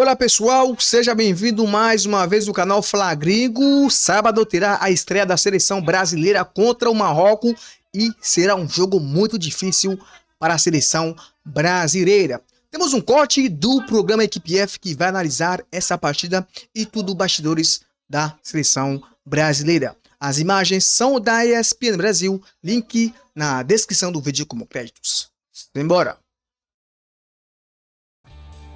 Olá pessoal, seja bem-vindo mais uma vez no canal Flagringo. Sábado terá a estreia da seleção brasileira contra o Marrocos e será um jogo muito difícil para a seleção brasileira. Temos um corte do programa Equipe F que vai analisar essa partida e tudo bastidores da seleção brasileira. As imagens são da ESPN Brasil, link na descrição do vídeo como créditos. Embora.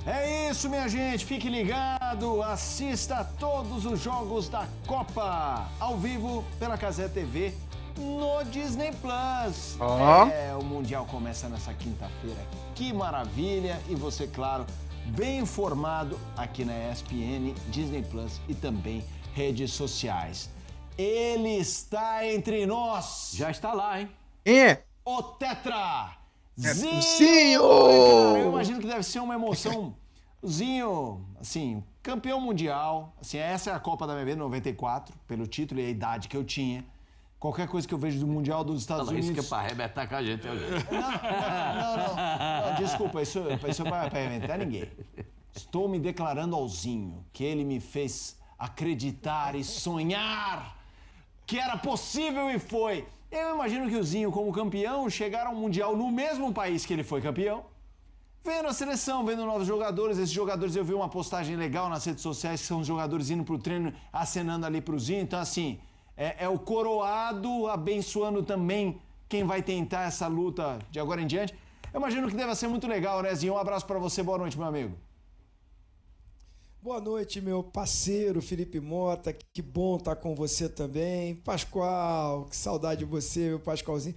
É isso, minha gente, fique ligado, assista todos os jogos da Copa, ao vivo pela Cazé TV, no Disney Plus. O Mundial começa nessa quinta-feira, que maravilha, e você, claro, bem informado aqui na ESPN, Disney Plus e também redes sociais. Ele está entre nós. Já está lá, hein? O Tetra! Zinho! Cara, eu imagino que deve ser uma emoção. O Zinho, assim, campeão mundial. Assim, essa é a Copa da minha vida, 94, pelo título e a idade que eu tinha. Qualquer coisa que eu vejo do Mundial dos Estados Unidos... Isso que é pra arrebentar com a gente. Não, desculpa, isso é pra arrebentar ninguém. Estou me declarando ao Zinho que ele me fez acreditar e sonhar que era possível e foi. Eu imagino que o Zinho, como campeão, chegar ao Mundial no mesmo país que ele foi campeão, vendo a seleção, vendo novos jogadores. Esses jogadores, eu vi uma postagem legal nas redes sociais, que são os jogadores indo pro treino, acenando ali pro Zinho. Então, assim, é o coroado abençoando também quem vai tentar essa luta de agora em diante. Eu imagino que deve ser muito legal, né, Zinho? Um abraço pra você, boa noite, meu amigo. Boa noite, meu parceiro Felipe Mota, que bom estar com você também. Pascoal, que saudade de você, meu Pascoalzinho.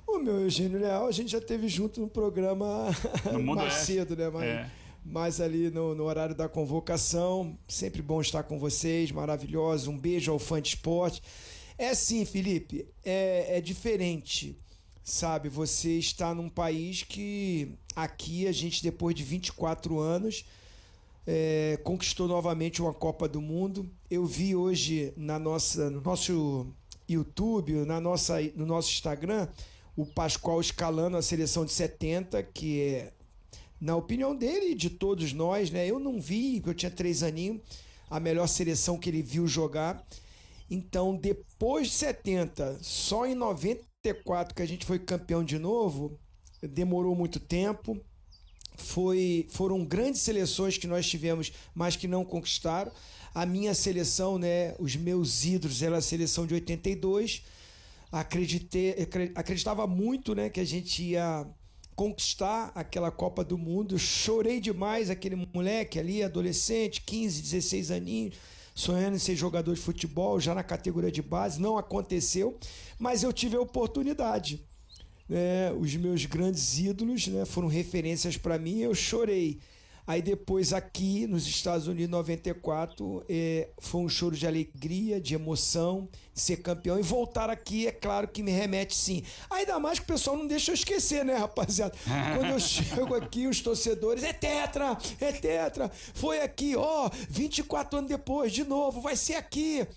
O meu Eugênio Leal, a gente já esteve junto no programa mais cedo, né? Mais ali no horário da convocação. Sempre bom estar com vocês, maravilhoso. Um beijo ao fã de esporte. É sim, Felipe, é diferente, sabe? Você está num país que aqui a gente, depois de 24 anos... conquistou novamente uma Copa do Mundo. Eu vi hoje no nosso YouTube, no nosso Instagram, o Pascoal escalando a seleção de 70, que é, na opinião dele e de todos nós, né? Eu não vi, porque eu tinha 3 aninhos, a melhor seleção que ele viu jogar. Então, depois de 70, só em 94 que a gente foi campeão de novo, demorou muito tempo. Foram grandes seleções que nós tivemos, mas que não conquistaram. A minha seleção, né, os meus ídolos, era a seleção de 82. Acreditava muito, né, que a gente ia conquistar aquela Copa do Mundo. Eu chorei demais, aquele moleque ali, adolescente, 15, 16 aninhos, sonhando em ser jogador de futebol, já na categoria de base. Não aconteceu, mas eu tive a oportunidade. Os meus grandes ídolos, né, foram referências para mim, eu chorei. Aí depois aqui nos Estados Unidos, 94, foi um choro de alegria, de emoção, de ser campeão. E voltar aqui, é claro que me remete sim. Ainda mais que o pessoal não deixa eu esquecer, né, rapaziada? Quando eu chego aqui, os torcedores, é tetra, foi aqui, 24 anos depois, de novo, vai ser aqui.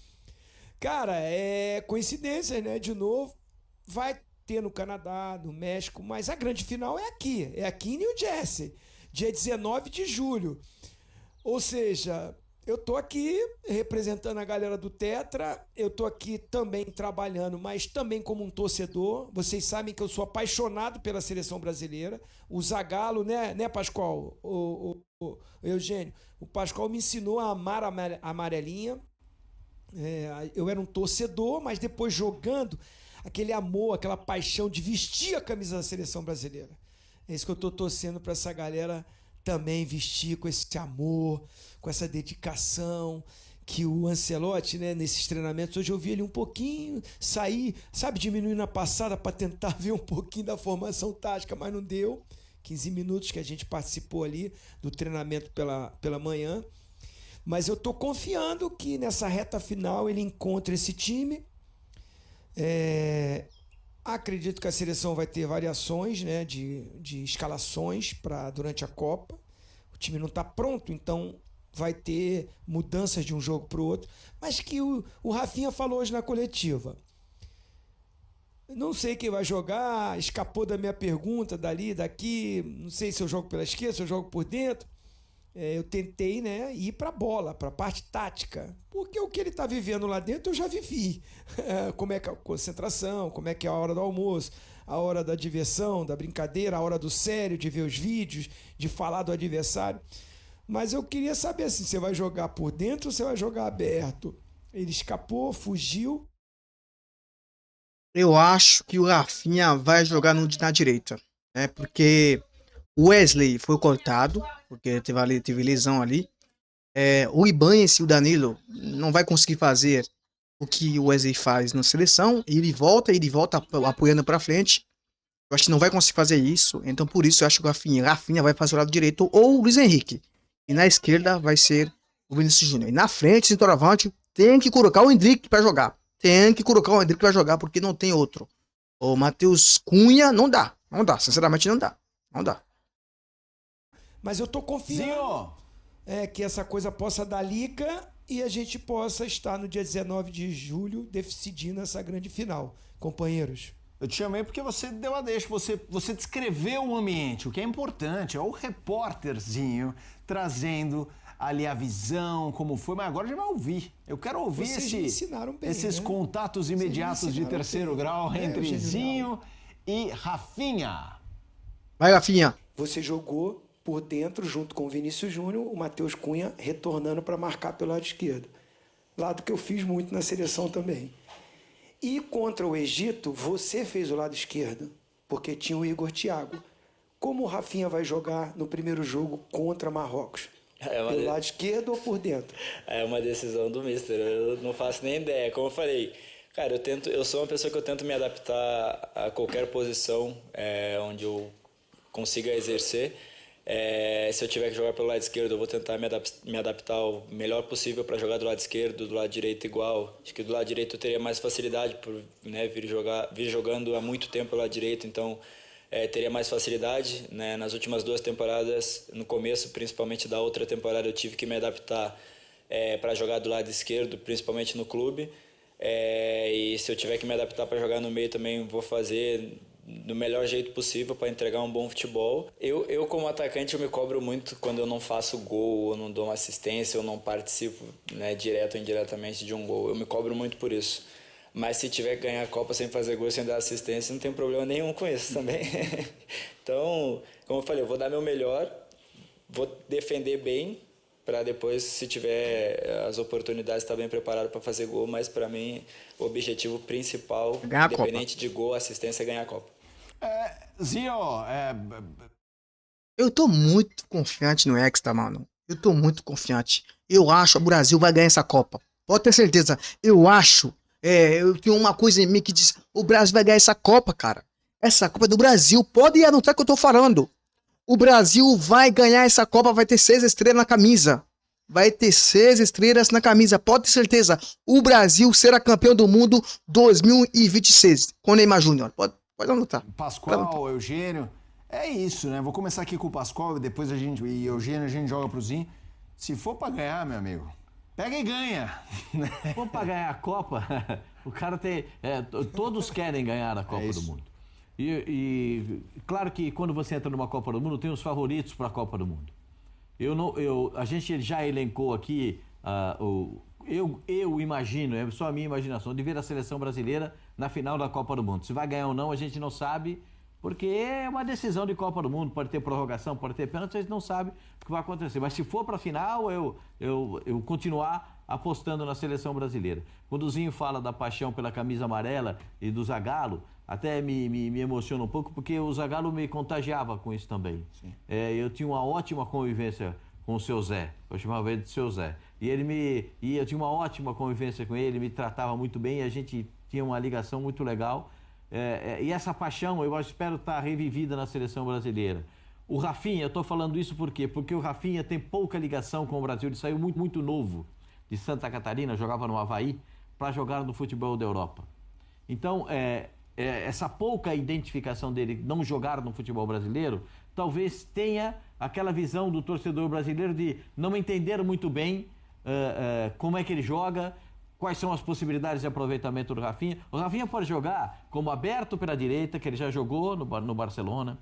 Cara, é coincidência, né, de novo, vai ter no Canadá, no México, mas a grande final é aqui em New Jersey, dia 19 de julho. Ou seja, eu tô aqui representando a galera do Tetra, eu tô aqui também trabalhando, mas também como um torcedor. Vocês sabem que eu sou apaixonado pela seleção brasileira. O Zagallo, né, Pascoal? O Eugênio, o Pascoal me ensinou a amar a amarelinha. Eu era um torcedor, mas depois jogando, aquele amor, aquela paixão de vestir a camisa da seleção brasileira. É isso que eu estou torcendo para essa galera também vestir com esse amor, com essa dedicação, que o Ancelotti, né, nesses treinamentos, hoje eu vi ele um pouquinho sair, sabe, diminuir na passada para tentar ver um pouquinho da formação tática, mas não deu. 15 minutos que a gente participou ali do treinamento pela manhã. Mas eu estou confiando que nessa reta final ele encontre esse time. Acredito que a seleção vai ter variações, né, de escalações durante a Copa. O time não está pronto, então vai ter mudanças de um jogo para o outro. Mas que o Rafinha falou hoje na coletiva. Não sei quem vai jogar, escapou da minha pergunta, daqui. Não sei se eu jogo pela esquerda, se eu jogo por dentro. eu tentei, né, ir para a bola, para a parte tática, porque o que ele está vivendo lá dentro eu já vivi. Como é que é a concentração, como é que é a hora do almoço, a hora da diversão, da brincadeira, a hora do sério, de ver os vídeos, de falar do adversário. Mas eu queria saber assim, você vai jogar por dentro ou você vai jogar aberto? Ele escapou, fugiu. Eu acho que o Rafinha vai jogar na direita, né? Porque o Wesley foi cortado, porque teve lesão ali. O Ibanez e o Danilo não vai conseguir fazer o que o Wesley faz na seleção. Ele volta apoiando para frente. Eu acho que não vai conseguir fazer isso. Então por isso eu acho que o Rafinha vai fazer o lado direito ou o Luiz Henrique. E na esquerda vai ser o Vinícius Júnior. E na frente, centroavante, tem que colocar o Endrick para jogar. Tem que colocar o Endrick para jogar porque não tem outro. O Matheus Cunha não dá. Não dá, sinceramente não dá. Não dá. Mas eu tô confiando que essa coisa possa dar liga e a gente possa estar no dia 19 de julho decidindo essa grande final. Companheiros. Eu te chamei porque você deu a deixa, você descreveu o ambiente, o que é importante, é o repórterzinho trazendo ali a visão, como foi, mas agora já vai ouvir. Eu quero ouvir esses contatos imediatos de terceiro grau entre Zinho e Rafinha. Vai, Rafinha. Você jogou por dentro, junto com o Vinícius Júnior, o Matheus Cunha retornando para marcar pelo lado esquerdo. Lado que eu fiz muito na seleção também. E contra o Egito, você fez o lado esquerdo, porque tinha o Igor Thiago. Como o Rafinha vai jogar no primeiro jogo contra Marrocos? Pelo lado esquerdo ou por dentro? É uma decisão do mister, eu não faço nem ideia. Como eu falei, cara, eu sou uma pessoa que eu tento me adaptar a qualquer posição onde eu consiga exercer. Se eu tiver que jogar pelo lado esquerdo, eu vou tentar me adaptar o melhor possível para jogar do lado esquerdo, do lado direito igual. Acho que do lado direito eu teria mais facilidade por vir jogando há muito tempo pelo lado direito, então teria mais facilidade, né? Nas últimas 2 temporadas, no começo principalmente da outra temporada, eu tive que me adaptar para jogar do lado esquerdo, principalmente no clube. E se eu tiver que me adaptar para jogar no meio também vou fazer do melhor jeito possível para entregar um bom futebol. Eu como atacante, eu me cobro muito quando eu não faço gol, ou não dou uma assistência, ou não participo, né, direto ou indiretamente de um gol. Eu me cobro muito por isso. Mas se tiver que ganhar a Copa sem fazer gol, sem dar assistência, não tem problema nenhum com isso também. Então, como eu falei, eu vou dar meu melhor, vou defender bem, para depois, se tiver as oportunidades, estar bem preparado para fazer gol. Mas para mim, o objetivo principal, independente de gol, assistência, é ganhar a Copa. Zinho, eu tô muito confiante no Hexa, mano. Eu tô muito confiante. Eu acho que o Brasil vai ganhar essa Copa. Pode ter certeza. Eu acho. Eu tenho uma coisa em mim que diz: o Brasil vai ganhar essa Copa, cara. Essa Copa é do Brasil. Pode anotar o que eu tô falando. O Brasil vai ganhar essa Copa. Vai ter 6 estrelas na camisa. Vai ter 6 estrelas na camisa. Pode ter certeza. O Brasil será campeão do mundo 2026. Com o Neymar Júnior. Pode anotar. Pascoal, Eugênio. É isso, né? Vou começar aqui com o Pascoal e depois e Eugênio a gente joga pro Zinho. Se for pra ganhar, meu amigo, pega e ganha. Se for pra ganhar a Copa, o cara tem... todos querem ganhar a Copa do Mundo. E claro que quando você entra numa Copa do Mundo, tem os favoritos para a Copa do Mundo. A gente já elencou aqui, eu imagino, é só a minha imaginação, de ver a seleção brasileira na final da Copa do Mundo. Se vai ganhar ou não, a gente não sabe, porque é uma decisão de Copa do Mundo, pode ter prorrogação, pode ter pênalti, a gente não sabe o que vai acontecer. Mas se for para a final, eu continuar apostando na seleção brasileira. Quando o Zinho fala da paixão pela camisa amarela e do Zagallo, até me emociona um pouco, porque o Zagallo me contagiava com isso também. Eu tinha uma ótima convivência com o seu Zé, eu chamava ele de seu Zé. E eu tinha uma ótima convivência com ele, me tratava muito bem, e a gente tinha uma ligação muito legal. E essa paixão, eu espero estar revivida na seleção brasileira. O Rafinha, eu estou falando isso por quê? Porque o Rafinha tem pouca ligação com o Brasil, ele saiu muito, muito novo de Santa Catarina, jogava no Avaí, para jogar no futebol da Europa. Então, essa pouca identificação dele não jogar no futebol brasileiro, talvez tenha aquela visão do torcedor brasileiro de não entender muito bem como é que ele joga, quais são as possibilidades de aproveitamento do Rafinha. O Rafinha pode jogar como aberto pela direita, que ele já jogou no Barcelona.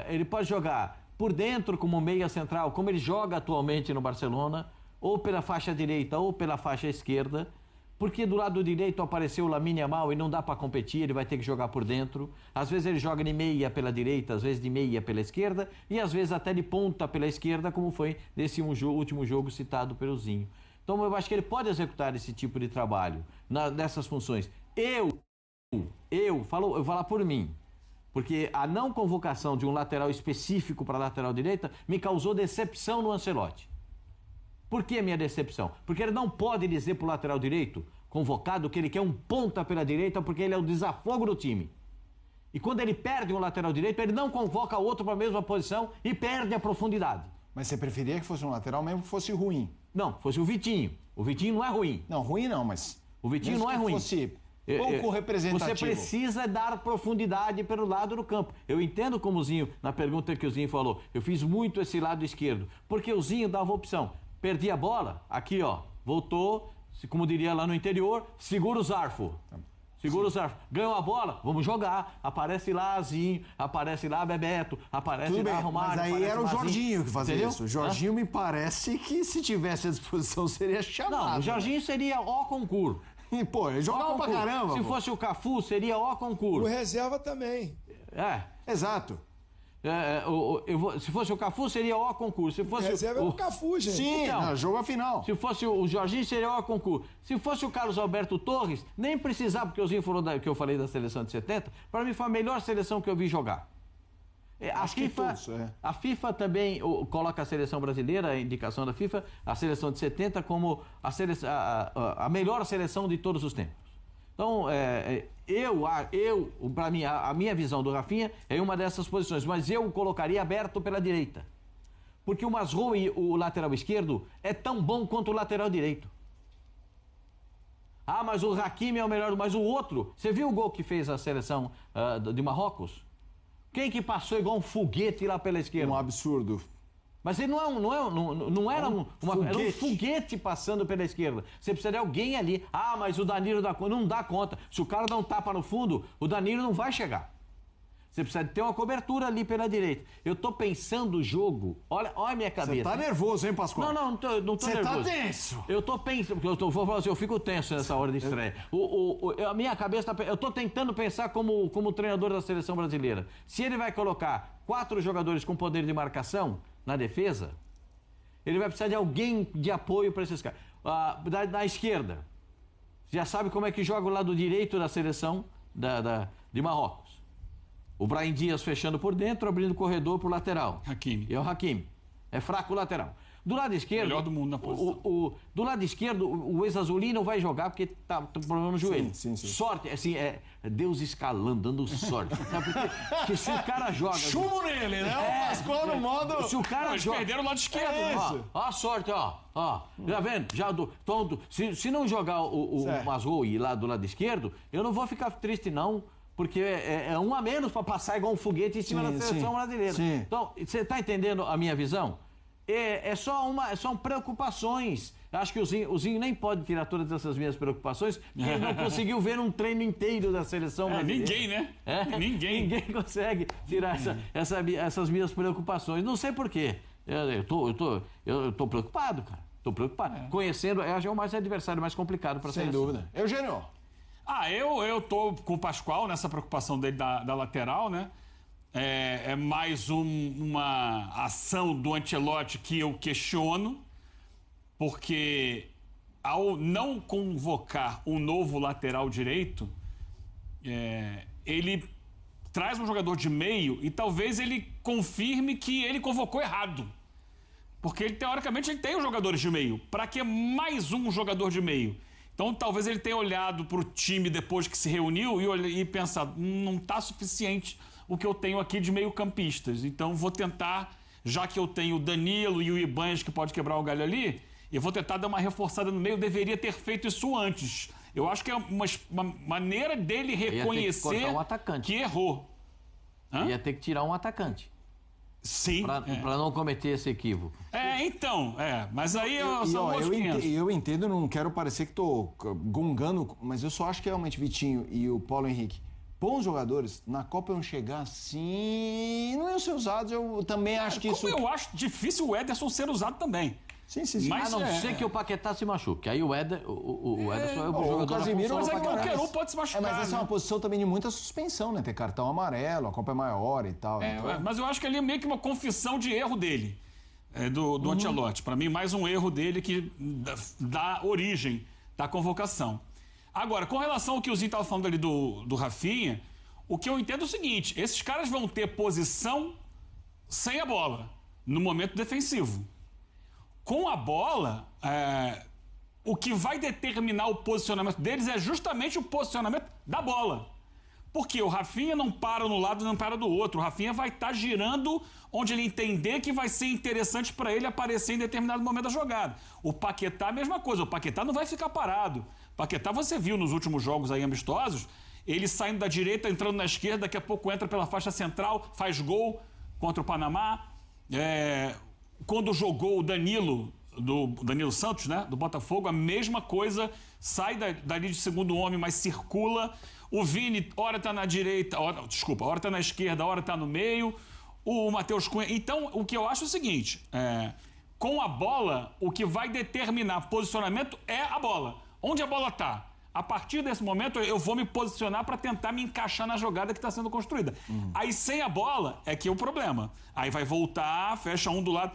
Ele pode jogar por dentro como meia central, como ele joga atualmente no Barcelona, ou pela faixa direita ou pela faixa esquerda, porque do lado direito apareceu o Lamine Yamal e não dá para competir, ele vai ter que jogar por dentro. Às vezes ele joga de meia pela direita, às vezes de meia pela esquerda e às vezes até de ponta pela esquerda, como foi nesse último jogo citado pelo Zinho. Então eu acho que ele pode executar esse tipo de trabalho nessas funções. Eu vou falar por mim, porque a não convocação de um lateral específico para a lateral direita me causou decepção no Ancelotti. Por que minha decepção? Porque ele não pode dizer para o lateral direito, convocado, que ele quer um ponta pela direita porque ele é o desafogo do time. E quando ele perde um lateral direito, ele não convoca outro para a mesma posição e perde a profundidade. Mas você preferia que fosse um lateral mesmo que fosse ruim? Não, fosse o Vitinho. O Vitinho não é ruim. Não, ruim não, mas... O Vitinho não é ruim. Fosse pouco representativo. Você precisa dar profundidade pelo lado do campo. Eu entendo como o Zinho, na pergunta que o Zinho falou, eu fiz muito esse lado esquerdo, porque o Zinho dava opção. Perdi a bola, aqui ó, voltou, como diria lá no interior, segura o zarfo. Segura o zarfo. Ganhou a bola, vamos jogar. Aparece lá Zinho, aparece lá Bebeto, aparece Tudo lá bem, Romário. mas aí era o Jorginho que fazia Entendeu? isso. O Jorginho me parece que se tivesse à disposição seria chamado. Não, o Jorginho seria o concurso. E, pô, ele jogava pra caramba. Se fosse o Cafu, seria o O concurso. reserva também. Exato. Se fosse o Cafu, seria o concurso. Se O fosse reserva é o Cafu, gente. Sim, Então, jogo a final. Se fosse o Jorginho, seria o concurso. Se fosse o Carlos Alberto Torres, nem precisava, porque o Zinho falou que eu falei da seleção de 70, para mim foi a melhor seleção que eu vi jogar. A FIFA também coloca a seleção brasileira, a indicação da FIFA, a seleção de 70 como a melhor seleção de todos os tempos. Então, para mim, a minha visão do Rafinha é uma dessas posições, mas eu o colocaria aberto pela direita. Porque o Mazraoui, o lateral esquerdo, é tão bom quanto o lateral direito. Ah, mas o Hakimi é o melhor, mas o outro... Você viu o gol que fez a seleção de Marrocos? Quem que passou igual um foguete lá pela esquerda? Um absurdo. Mas ele não era um foguete passando pela esquerda. Você precisa de alguém ali. Ah, mas o Danilo não dá conta. Se o cara dá um tapa no fundo, o Danilo não vai chegar. Você precisa ter uma cobertura ali pela direita. Eu tô pensando o jogo. Olha a minha cabeça. Você tá nervoso, hein, Pascoal? Não tô nervoso. Você tá tenso. Eu tô pensando, vou falar assim, eu fico tenso nessa hora de estreia. A minha cabeça eu tô tentando pensar como treinador da seleção brasileira. Se ele vai colocar 4 jogadores com poder de marcação na defesa, ele vai precisar de alguém de apoio para esses caras. Na esquerda, já sabe como é que joga o lado direito da seleção de Marrocos. O Brahim Dias fechando por dentro, abrindo corredor pro lateral. Hakimi. E é o Hakimi. É fraco o lateral. Do lado esquerdo... Melhor do mundo na posição. Do lado esquerdo, o ex-Azulino não vai jogar porque tá com problema no joelho. Sim. Sorte, assim, Deus escalando, dando sorte. Sabe? Porque se o cara joga... Chumbo nele, né? O Pascoal no modo... Se o cara Eles joga... perderam o lado esquerdo. isso. Ó a sorte, ó. Já vendo? Se não jogar o Mazraoui lá do lado esquerdo, eu não vou ficar triste, não. Porque é um a menos para passar igual um foguete em cima da seleção brasileira. Sim. Então, você está entendendo a minha visão? São preocupações. Acho que o Zinho nem pode tirar todas essas minhas preocupações, porque ele não conseguiu ver um treino inteiro da seleção brasileira. Ninguém, né? Ninguém consegue tirar essas minhas preocupações. Não sei por quê. Eu tô preocupado, cara. Tô preocupado. Conhecendo, acho que é o mais adversário mais complicado para a seleção. Sem dúvida. Eugênio. Eu tô com o Pascoal nessa preocupação dele da lateral, né? É mais uma ação do Ancelotti que eu questiono, porque ao não convocar um novo lateral direito, ele traz um jogador de meio e talvez ele confirme que ele convocou errado. Porque ele, teoricamente, ele tem os jogadores de meio. Para que mais um jogador de meio? Então, talvez ele tenha olhado para o time depois que se reuniu e pensado, não está suficiente o que eu tenho aqui de meio-campistas. Então, vou tentar, já que eu tenho o Danilo e o Ibanez que pode quebrar o galho ali, eu vou tentar dar uma reforçada no meio. Eu deveria ter feito isso antes. Eu acho que é uma maneira dele reconhecer que errou. Ia ter que tirar um atacante. Sim. Para não cometer esse equívoco. Mas aí eu entendo, não quero parecer que tô gongando, mas eu só acho que realmente Vitinho e o Paulo Henrique bons jogadores na Copa iam chegar assim, não iam ser usados. Eu também acho que isso... Eu acho difícil o Ederson ser usado também. Sim. Mas A não ser que o Paquetá se machuque. Aí o Ederson é o jogador da Casemiro, função. Mas é que qualquer um pode se machucar. mas essa é uma posição também de muita suspensão, né? Ter cartão amarelo, a Copa é maior e tal. Então... Mas eu acho que ali é meio que uma confissão de erro dele, do Ancelotti. Para mim, mais um erro dele que dá origem da convocação. Agora, com relação ao que o Zinho estava falando ali do Rafinha, o que eu entendo é o seguinte: esses caras vão ter posição sem a bola, no momento defensivo. Com a bola, o que vai determinar o posicionamento deles é justamente o posicionamento da bola. Porque o Rafinha não para no lado e não para do outro. O Rafinha vai estar girando onde ele entender que vai ser interessante para ele aparecer em determinado momento da jogada. O Paquetá, a mesma coisa. O Paquetá não vai ficar parado. O Paquetá, você viu nos últimos jogos aí amistosos, ele saindo da direita, entrando na esquerda, daqui a pouco entra pela faixa central, faz gol contra o Panamá. Quando jogou o Danilo Santos, né, do Botafogo, a mesma coisa, sai dali de segundo homem, mas circula. O Vini, hora tá na direita, hora tá na esquerda, hora tá no meio. O Matheus Cunha. Então, o que eu acho é o seguinte: com a bola, o que vai determinar posicionamento é a bola. Onde a bola tá? A partir desse momento, eu vou me posicionar para tentar me encaixar na jogada que está sendo construída. Aí, sem a bola, é que é o problema. Aí vai voltar, fecha um do lado.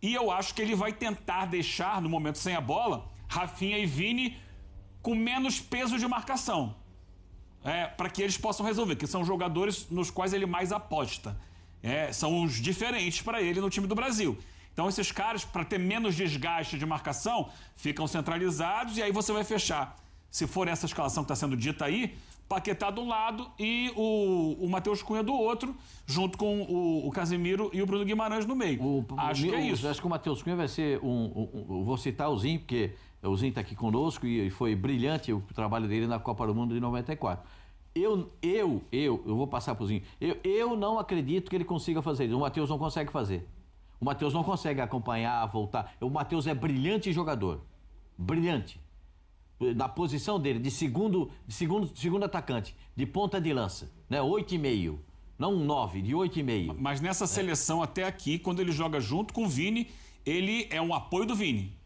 E eu acho que ele vai tentar deixar, no momento sem a bola, Rafinha e Vini com menos peso de marcação. Para que eles possam resolver, que são jogadores nos quais ele mais aposta. São os diferentes para ele no time do Brasil. Então, esses caras, para ter menos desgaste de marcação, ficam centralizados e aí você vai fechar. Se for essa escalação que está sendo dita aí, Paquetá de um lado e o Matheus Cunha do outro, junto com o Casemiro e o Bruno Guimarães no meio. Acho que é isso. Acho que o Matheus Cunha vai ser vou citar o Zinho, porque o Zinho está aqui conosco e foi brilhante o trabalho dele na Copa do Mundo de 94. Eu vou passar para o Zinho. Eu não acredito que ele consiga fazer isso. O Matheus não consegue fazer. O Matheus não consegue acompanhar, voltar. O Matheus é brilhante jogador. Brilhante. Na posição dele, de segundo atacante, de ponta de lança, né? 8,5. Não 9, de 8,5. Mas nessa seleção até aqui, quando ele joga junto com o Vini, ele é um apoio do Vini.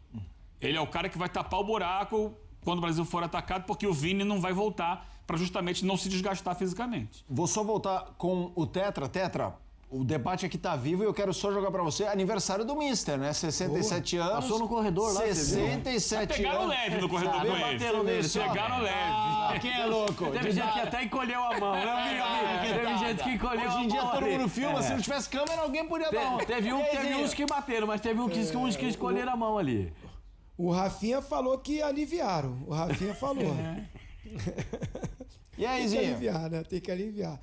Ele é o cara que vai tapar o buraco quando o Brasil for atacado, porque o Vini não vai voltar para justamente não se desgastar fisicamente. Vou só voltar com o Tetra. O debate aqui tá vivo e eu quero só jogar pra você aniversário do Mister, né? 67 anos. Passou no corredor lá, 67 pegaram anos. leve no corredor com ele. Bateram nele, Chegaram leve. Quem é louco? Teve gente que até encolheu a mão, né? Teve gente que encolheu a mão. Hoje em dia todo ali. mundo filma, se não tivesse câmera, alguém podia dar uma. Teve uns que bateram, mas teve uns que escolheram a mão ali. O Rafinha falou que aliviaram. O Rafinha falou. E aí, Tem que Zinho? aliviar, né? Tem que aliviar.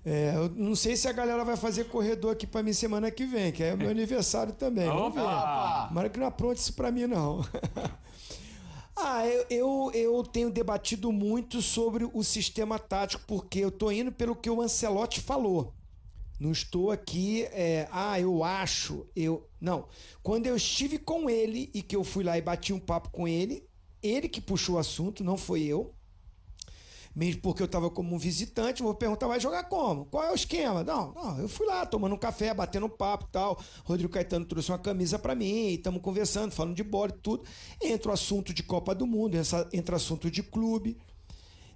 Eu não sei se a galera vai fazer corredor aqui pra mim semana que vem, que é o meu aniversário também. Vamos ver. Tomara que não apronte isso pra mim, não. Eu tenho debatido muito sobre o sistema tático, porque eu tô indo pelo que o Ancelotti falou. Não estou aqui, eu acho, Não. Quando eu estive com ele e que eu fui lá e bati um papo com ele que puxou o assunto, não foi eu. Mesmo porque eu estava como um visitante, vou perguntar, vai jogar como? Qual é o esquema? Não, eu fui lá tomando um café, batendo um papo e tal. Rodrigo Caetano trouxe uma camisa para mim, estamos conversando, falando de bola e tudo. Entra o assunto de Copa do Mundo, entra o assunto de clube.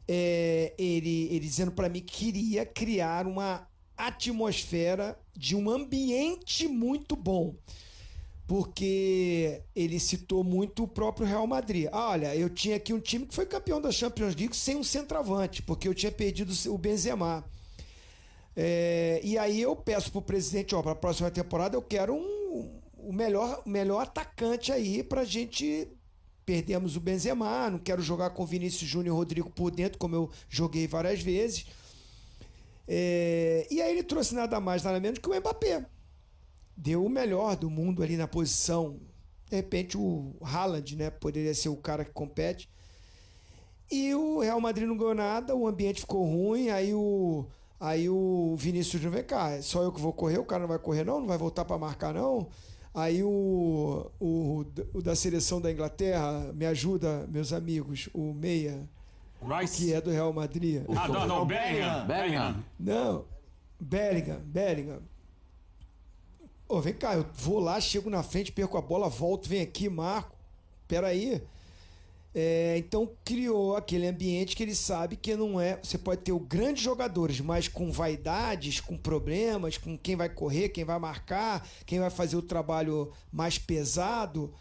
Ele dizendo para mim que queria criar uma atmosfera de um ambiente muito bom. Porque ele citou muito o próprio Real Madrid. Olha, eu tinha aqui um time que foi campeão da Champions League sem um centroavante, porque eu tinha perdido o Benzema. E aí eu peço pro presidente, para a próxima temporada eu quero o melhor atacante aí pra gente... Perdemos o Benzema, não quero jogar com Vinícius Júnior e Rodrigo por dentro, como eu joguei várias vezes. E aí ele trouxe nada mais, nada menos que o Mbappé. Deu o melhor do mundo ali na posição. De repente o Haaland, né, poderia ser o cara que compete. E o Real Madrid não ganhou nada, o ambiente ficou ruim, aí o Vinícius Júnior, vem cá, só eu que vou correr, o cara não vai correr não vai voltar para marcar não. Aí o da seleção da Inglaterra, me ajuda, meus amigos, o meia... Rice. que é do Real Madrid. Ah, não, Bellingham. Bellingham. Não, Bellingham. Ô, vem cá, eu vou lá, chego na frente, perco a bola, volto, vem aqui, marco. Peraí. Então criou aquele ambiente que ele sabe que não é... Você pode ter grandes jogadores, mas com vaidades, com problemas, com quem vai correr, quem vai marcar, quem vai fazer o trabalho mais pesado.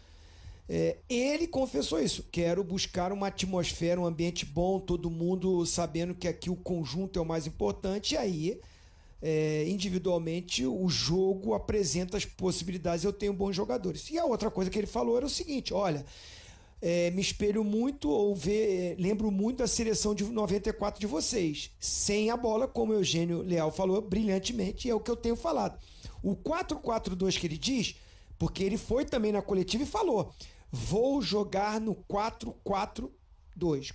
Ele confessou isso. Quero buscar uma atmosfera, um ambiente bom, todo mundo sabendo que aqui o conjunto é o mais importante. E aí, individualmente, o jogo apresenta as possibilidades. Eu tenho bons jogadores. E a outra coisa que ele falou era o seguinte: olha, me espelho muito lembro muito da seleção de 94 de vocês. Sem a bola, como o Eugênio Leal falou brilhantemente, e é o que eu tenho falado. O 4-4-2 que ele diz, porque ele foi também na coletiva e falou: vou jogar no 4-4-2.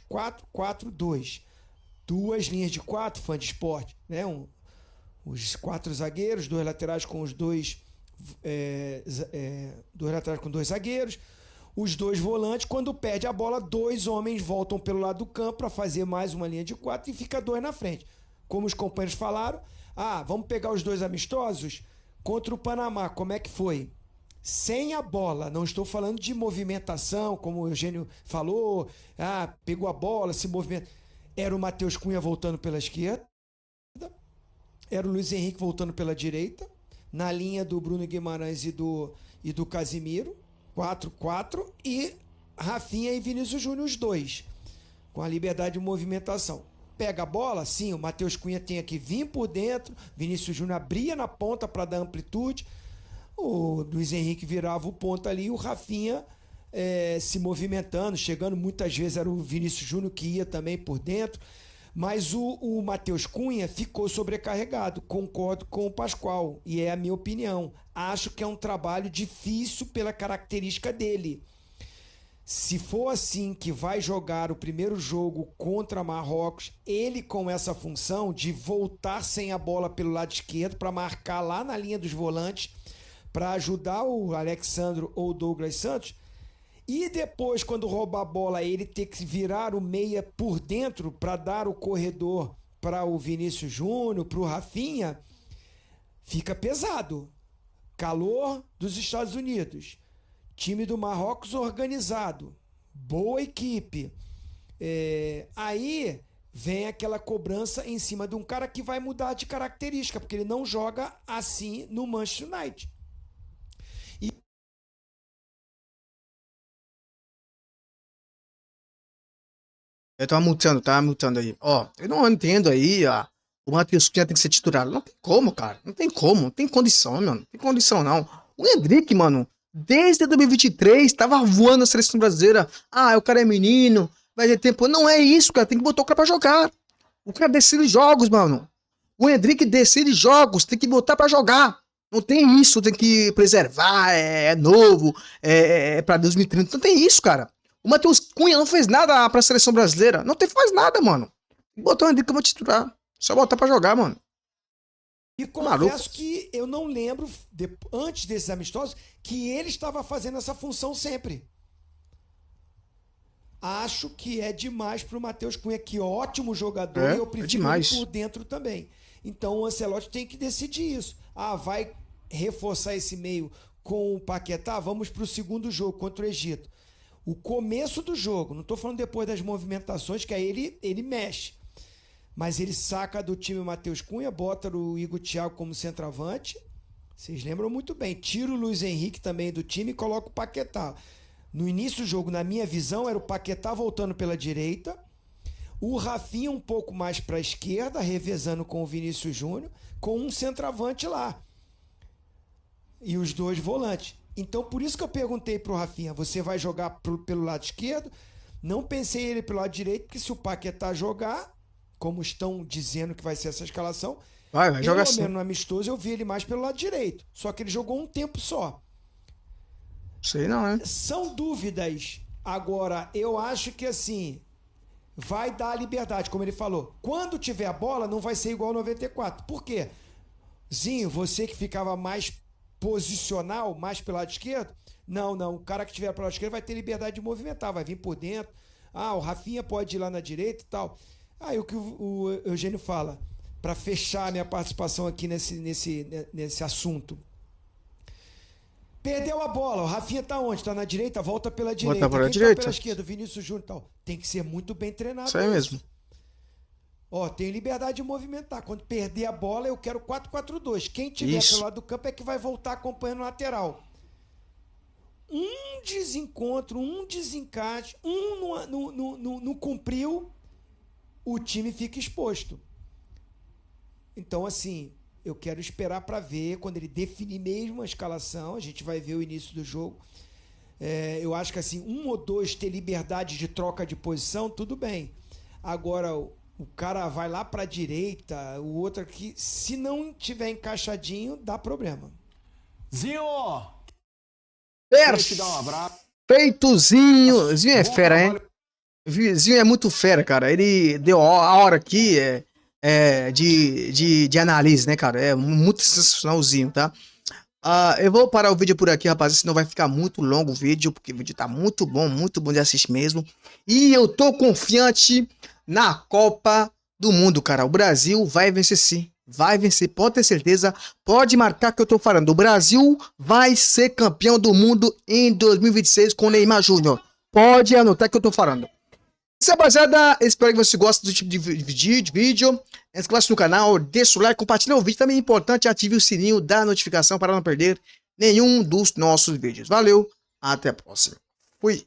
4-4-2. Duas linhas de 4, fã de esporte, né? Os 4 zagueiros, 2 laterais com os 2 laterais com 2 zagueiros, os 2 volantes. Quando perde a bola, 2 homens voltam pelo lado do campo para fazer mais uma linha de 4 e fica 2 na frente. Como os companheiros falaram, vamos pegar os 2 amistosos contra o Panamá. Como é que foi? Sem a bola, não estou falando de movimentação, como o Eugênio falou, pegou a bola, se movimenta. Era o Matheus Cunha voltando pela esquerda, era o Luiz Henrique voltando pela direita, na linha do Bruno Guimarães e do Casimiro, 4-4, e Rafinha e Vinícius Júnior, os 2, com a liberdade de movimentação. Pega a bola, sim, o Matheus Cunha tinha que vir por dentro, Vinícius Júnior abria na ponta para dar amplitude, o Luiz Henrique virava o ponto ali, e o Rafinha se movimentando, chegando, muitas vezes era o Vinícius Júnior que ia também por dentro, mas o Matheus Cunha ficou sobrecarregado. Concordo com o Pascoal, e é a minha opinião. Acho que é um trabalho difícil pela característica dele. Se for assim que vai jogar o primeiro jogo contra Marrocos, ele com essa função de voltar sem a bola pelo lado esquerdo para marcar lá na linha dos volantes, para ajudar o Alexandro ou o Douglas Santos, e depois, quando roubar a bola, ele ter que virar o meia por dentro para dar o corredor para o Vinícius Júnior, para o Rafinha, fica pesado. Calor dos Estados Unidos, time do Marrocos organizado, boa equipe. Aí vem aquela cobrança em cima de um cara que vai mudar de característica, porque ele não joga assim no Manchester United. Eu tava mutando aí. Eu não entendo aí, o Matheus Cunha tem que ser titular. Não tem como, cara. Não tem como. Não tem condição, mano. Não tem condição, não. O Endrick, mano, desde 2023, tava voando na seleção brasileira. O cara é menino, vai ter tempo. Não é isso, cara. Tem que botar o cara pra jogar. O cara decide jogos, mano. O Endrick decide jogos, tem que botar pra jogar. Não tem isso, tem que preservar, é novo, é pra 2030. Não tem isso, cara. O Matheus Cunha não fez nada pra seleção brasileira. Não faz nada, mano. Botou o Endrick como titular. Só botar pra jogar, mano. E confesso que eu não lembro, antes desses amistosos, que ele estava fazendo essa função sempre. Acho que é demais pro Matheus Cunha, que ótimo jogador, e eu prefiro ele por dentro também. Então o Ancelotti tem que decidir isso. Vai reforçar esse meio com o Paquetá? Vamos pro segundo jogo contra o Egito. O começo do jogo, não estou falando depois das movimentações, que aí ele mexe. Mas ele saca do time o Matheus Cunha, bota o Igor Thiago como centroavante. Vocês lembram muito bem. Tira o Luiz Henrique também do time e coloca o Paquetá. No início do jogo, na minha visão, era o Paquetá voltando pela direita, o Rafinha um pouco mais para a esquerda, revezando com o Vinícius Júnior, com um centroavante lá. E os 2 volantes. Então, por isso que eu perguntei pro Rafinha, você vai jogar pelo lado esquerdo? Não pensei ele pelo lado direito, porque se o Paquetá jogar, como estão dizendo que vai ser essa escalação, vai jogar pelo assim. menos no amistoso eu vi ele mais pelo lado direito. Só que ele jogou um tempo só. Sei não, né? São dúvidas. Agora, eu acho que assim, vai dar liberdade, como ele falou. Quando tiver a bola, não vai ser igual ao 94. Por quê? Zinho, você que ficava mais posicional, mais pelo lado esquerdo, não, o cara que estiver pelo lado esquerdo vai ter liberdade de movimentar, vai vir por dentro, Ah, o Rafinha pode ir lá na direita e tal. Aí o que o Eugênio fala, para fechar a minha participação aqui nesse assunto. Perdeu a bola, o Rafinha tá onde? Tá na direita, volta pela direita. Volta pela Quem direita. tá pela esquerda? O Vinícius Júnior e tal. Tem que ser muito bem treinado. Isso aí mesmo. Ó, tem liberdade de movimentar. Quando perder a bola, eu quero 4-4-2. Quem tiver Isso. pelo lado do campo é que vai voltar acompanhando o lateral. Um desencontro, um desencaixe, não cumpriu, o time fica exposto. Então, assim, eu quero esperar para ver, quando ele definir mesmo a escalação, a gente vai ver o início do jogo. Eu acho que assim, 1 ou 2 ter liberdade de troca de posição, tudo bem. Agora, o cara vai lá para a direita, o outro aqui, se não tiver encaixadinho, dá problema. Zinho! Perfeitozinho. Te dar um abraço. Zinho é fera, hein? Zinho é muito fera, cara. Ele deu a hora aqui de análise, né, cara? É muito sensacionalzinho, tá? Eu vou parar o vídeo por aqui, rapaziada, senão vai ficar muito longo o vídeo, porque o vídeo tá muito bom de assistir mesmo. E eu tô confiante na Copa do Mundo, cara. O Brasil vai vencer sim. Vai vencer, pode ter certeza. Pode marcar que eu tô falando. O Brasil vai ser campeão do mundo em 2026 com o Neymar Júnior. Pode anotar que eu tô falando. Isso, rapaziada, espero que você goste do tipo de vídeo. Inscreva-se no canal, deixa o like, compartilha o vídeo. Também é importante ative o sininho da notificação para não perder nenhum dos nossos vídeos. Valeu, até a próxima. Fui.